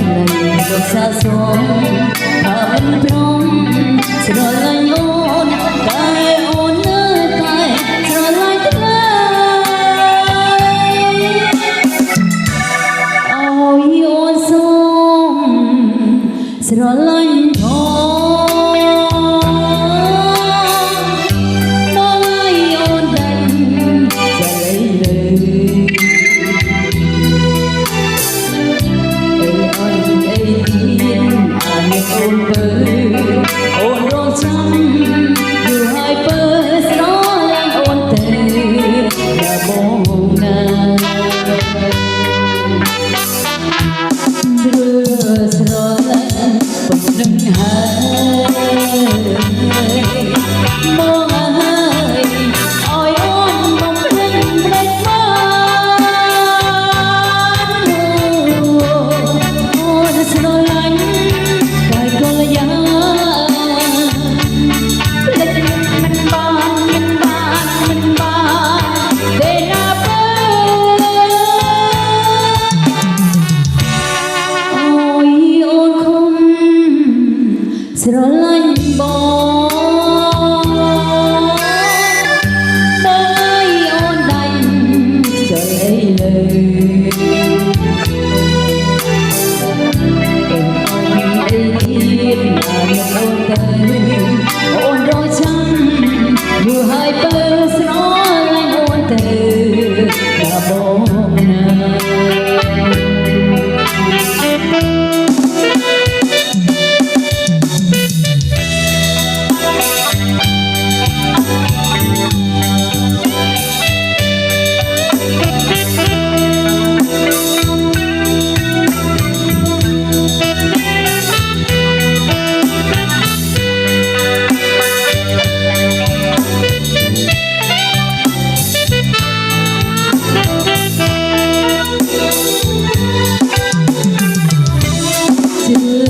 lần được xa xôi thả vẫn trong rồi lạnh ôn cái ôn nơi cái rồi lạnh tay ôi ôn sông rồi lạnhស្រឡាញ់បងអូនដាច់ចុយលើអីទៀតបានអូនទៅអូនរយចាំយូរហើយបើស្រឡាញ់អូនទៅដល់បងណាto